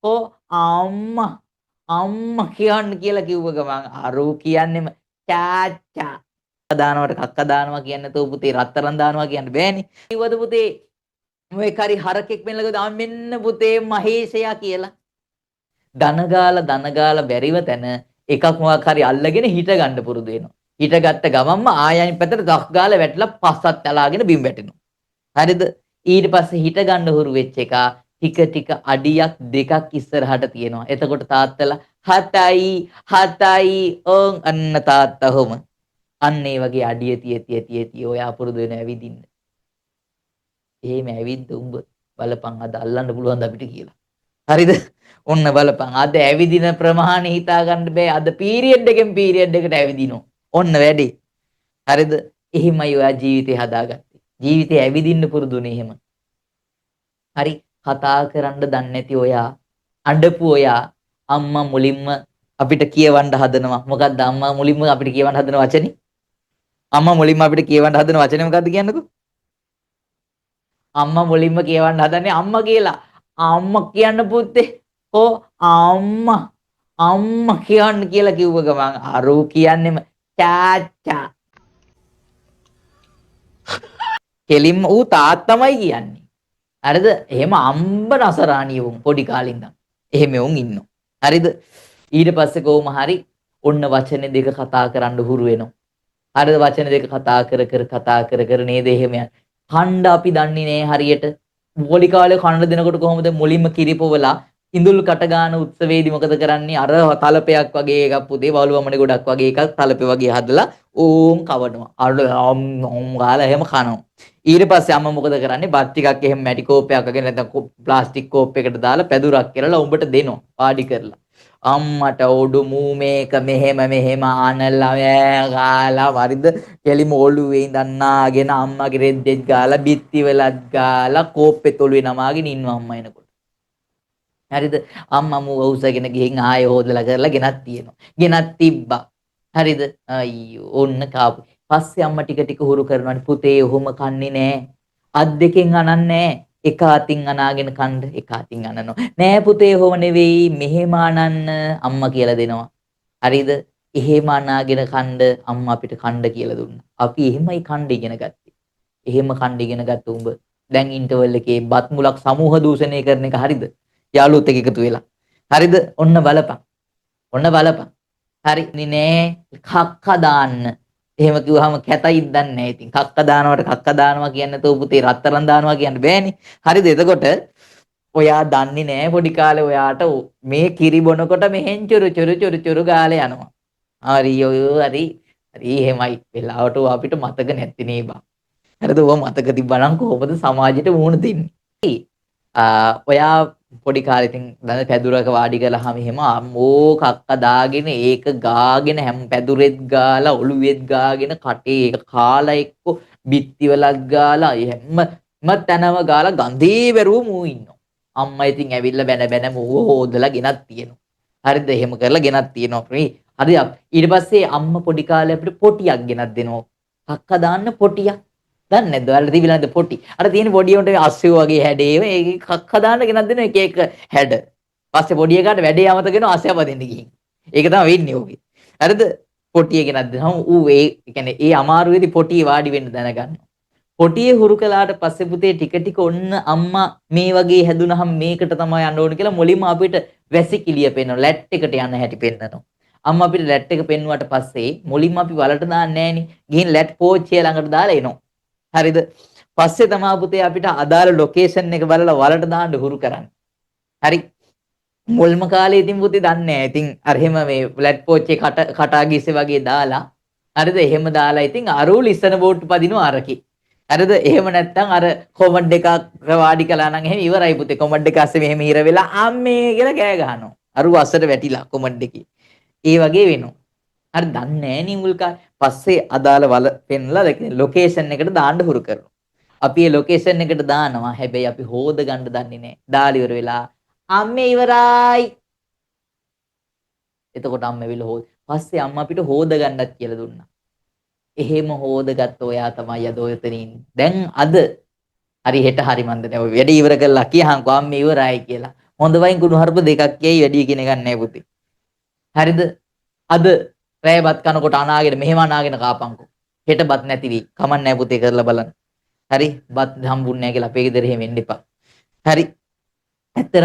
හෝ අම්මා අම්මා කියන්න කියලා කිව්ව ගමන් අරූ කියන්නෙම චාචා දානවට කක්ක දානවා කියන්නේ තෝ පුතේ රත්තරන් දානවා කියන්න බෑනේ. කිව්වද පුතේ මොකක් හරි හරකෙක් මෙන්නක දාන්න මෙන්න පුතේ මහේෂයා කියලා. දනගාලා බැරිව තැන එකක් මොකක් හරි අල්ලගෙන හිට ගන්න පුරුදු වෙනවා. හිටගත්ත ගමන්ම ආයන් පැත්තට දක් ගාලා වැටලා පස්සත් ඇලාගෙන බිම් වැටෙනවා. හරිද? ඊට පස්සේ හිට ගන්න හුරු වෙච්ච එක ටික ටික අඩියක් දෙකක් ඉස්සරහට තියෙනවා. එතකොට තාත්තලා 7යි ඕන් අන්න තාත්තා හොම. අන්න ඒ වගේ අඩිය තිය ඔයා පුරුදු වෙන ඇවිදින්න. එහෙම ඇවිද්ද උඹ බලපන් අද අල්ලන්න පුළුවන් ද අපිට කියලා. හරිද? ඔන්න බලපන් අද ඇවිදින ප්‍රමාණය හිතා ගන්න බෑ. අද පීරියඩ් එකෙන් පීරියඩ් එකට ඇවිදිනවා. ඔන්න වැඩි. හරිද? එහෙමයි ඔයා ජීවිතේ හදාගත්තේ. ජීවිතේ ඇවිදින්න පුරුදුනේ එහෙම. හරි කතා කරන්න දන්නේ නැති ඔයා අඬපු ඔයා අම්මා මුලින්ම අපිට කියවන්න හදනවා. මොකද්ද අම්මා මුලින්ම අපිට කියවන්න හදන වචනේ? අම්මා මුලින්ම අපිට කියවන්න හදන වචනේ මොකද්ද කියන්නකෝ? අම්මා මුලින්ම කියවන්න හදන්නේ අම්මා කියලා. අම්මා කියන්න පුතේ. හෝ අම්මා කියන්න කියලා කිව්ව ගමන් අරූ කියන්නෙම චාචා. කෙලින්ම ඌ තාත්තමයි කියන්නේ. හරිද? එහෙම අම්බ නසරාණිය වුන් පොඩි කාලේ ඉඳන්. එහෙම වුන් ඉන්නවා. හරිද? ඊට පස්සේ කොහොම හරි ඔන්න වචනේ දෙක කතා කරන්න හුරු වෙනවා. හරිද? වචන දෙක කතා කර නේද එහෙම යන. කණ්ඩ අපි දන්නේ නෑ හරියට. පොඩි කාලේ කණ්ඩ දෙනකොට කොහොමද මුලින්ම කිරිපොවලා ඉඳුල් කට ගන්න උත්සවයේදී මොකද කරන්නේ? අර තලපයක් වගේ එකක් පුතේ වලුවමනේ ගොඩක් වගේ එකක් තලපේ වගේ හදලා ඕම් කවනවා. අර ඕම් ගාලා එහෙම කනවා. ඊට පස්සේ අම්මා මොකද කරන්නේ? බත් ටිකක් එහෙම මැටි කෝප්පයක් අගෙන නැත්නම් ප්ලාස්ටික් කෝප්පයකට දාලා පැදුරක් කරලා උඹට දෙනවා. පාඩි කරලා. අම්මට ඔඩු මූ මේක මෙහෙම ආනලා ගාලා වරිද කෙලිම ඔළුවේ ඉඳන්නාගෙන අම්මගේ රෙද්දෙත් ගාලා බිත්ති වලත් ගාලා කෝප්පේ තොලුවේ නමාගෙන ඉන්නවා අම්මා එනකොට. හරිද? අම්මා මූ වවුසගෙන ගිහින් ආයෙ හොදලා කරලා ගෙනත් තියෙනවා. ගෙනත් තිබ්බා. හරිද? අයියෝ ඔන්න කාපු. පස්සේ අම්මා ටික ටික හුරු කරනවානේ පුතේ ඔහොම කන්නේ නෑ. අත් දෙකෙන් අනන්නේ එක අතින් අනාගෙන කන්න එක අතින් අනනවා. නෑ පුතේ ඔහොම නෙවෙයි මෙහෙම අනන්න අම්මා කියලා දෙනවා. හරිද? එහෙම අනාගෙන කන්න අම්මා අපිට කන්න කියලා දුන්නා. අපි එහෙමයි කන්න ඉගෙන ගත්තේ. එහෙම කන්න ඉගෙන ගත්ත උඹ දැන් ඉන්ටර්වල් එකේ බත් මුලක් සමූහ දූෂණය කරන එක හරිද? යාළුවොත් එක්ක එකතු වෙලා. හරිද? ඔන්න බලපන්. ඔන්න බලපන්. හරි නෑ කක්ක දාන්න. එහෙම කිව්වහම කැතයිද දන්නේ නැහැ. ඉතින් කක්ක දානවට කක්ක දානවා කියන්නේ තෝ පුතේ රත්තරන් දානවා කියන්න බෑනේ. හරිද? එතකොට ඔයා දන්නේ නැහැ පොඩි කාලේ ඔයාට මේ කිරි බොනකොට මෙහෙන් චුරු ගාලේ යනවා. හරි හරි එහෙමයි. වෙලාවට අපිට මතක නැති නේ බා. හරිද? ඔය මතක තිබ්බනම් කොහොමද සමාජයට මුහුණ දෙන්නේ? ඔයා පොඩි කාලේ ඉතින් දන පැදුරක වාඩි කරලාම එහෙම අම්මෝ කක්ක දාගෙන ඒක ගාගෙන හැම පැදුරෙත් ගාලා ඔළුවෙත් ගාගෙන කටේ ඒක කාලා එක්ක බිත්ති වලක් ගාලා හැම තැනම ගාලා ගඳේ වැරුව මූ ඉන්නවා. අම්මා ඉතින් ඇවිල්ලා බැන මූව හොදලා ගෙනත් තියෙනවා. හරිද? එහෙම කරලා ගෙනත් තියෙනවා. හරි ඊට පස්සේ අම්මා පොඩි කාලේ අපිට පොටියක් ගෙනත් දෙනවා. කක්ක දාන්න පොටියක්. දන්නේ නැද්ද? ඔයාලා තිබිලා නැද්ද පොටි? අර තියෙන පොඩි උන්ට අස්සෙව වගේ හැඩේව ඒක කක්ක දාන්න ගෙනත් දෙන එක එක හැඩ. පස්සේ පොඩි එකාට වැඩේ අමතක වෙනවා අස්සෙව දෙන්න ගිහින්. ඒක තමයි වෙන්නේ ඕකේ. හරිද? පොටිය ගෙනත් දෙනවා. ඌ ඒ කියන්නේ ඒ අමාරුවේදී පොටිය වාඩි වෙන්න දැනගන්නවා. පොටිය හුරු කළාට පස්සේ පුතේ ටික ටික ඔන්න අම්මා මේ වගේ හැදුනහම මේකට තමයි යන්න ඕන කියලා මුලින්ම අපිට වැසිකිළිය පෙන්වනවා. ලැට් එකට යන හැටි පෙන්වනවා. අම්මා අපිට ලැට් එක පෙන්වුවාට පස්සේ මුලින්ම අපි වලට දාන්නේ නැහනේ. ගිහින් ලැට් පෝච්චිය ළඟට දාලා එනවා. හරිද? පස්සේ තමයි පුතේ අපිට අදාළ ලොකේෂන් එක බලලා වලට දාන්න හුරු කරන්නේ. හරි. මුල්ම කාලේ ඉතින් පුතේ දන්නේ නැහැ. ඉතින් අර එහෙම මේ ෆ්ලැට් පෝච්චේ කටා ගිස්සේ වගේ දාලා හරිද? එහෙම දාලා ඉතින් අරූල් ඉස්සන බෝට්ටු පදිනවා අරකේ. හරිද? එහෙම නැත්නම් අර කොමඩ් එකක් වාඩි කළා නම් එහෙම ඉවරයි පුතේ. කොමඩ් එක ඇස්සේ මෙහෙම හිර වෙලා අම්මේ කියලා කෑ ගහනවා. අරූ අස්සට වැටිලා කොමඩ් එකේ. ඒ වගේ වෙනවා. හරි දන්නේ නැහැ නේ මුල් කාලේ. පස්සේ අදාළ වල පෙන්ලා ලොකේෂන් එකට දාන්න හුරු කරනවා. අපි ඒ ලොකේෂන් එකට දානවා. හැබැයි අපි හොද ගන්න දන්නේ නැහැ. දාලා ඉවර වෙලා අම්මේ ඉවරයි. එතකොට අම්මා විල හොද. පස්සේ අම්මා අපිට හොද ගන්නත් කියලා දුන්නා. එහෙම හොදගත්ත ඔයා තමයි අද ඔයතන ඉන්නේ. දැන් අද හරි හෙට හරි මන්ද නේ. වැඩ ඉවර කරලා කියහන්කෝ අම්මේ ඉවරයි කියලා. හොඳ වයින් කුණු හarp දෙකක් කියයි වැඩි කියන එකක් නැහැ පුතේ. හරිද? අද රෑ බත් කනකොට අනාගෙන මෙහෙම අනාගෙන කාපන්කෝ. හෙට බත් නැති වෙයි. කමක් නැහැ පුතේ කරලා බලන්න. හරි? බත් හම්බුන්නේ නැහැ කියලා අපේ ගෙදර එහෙම වෙන්න එපා. හරි? ඇත්තට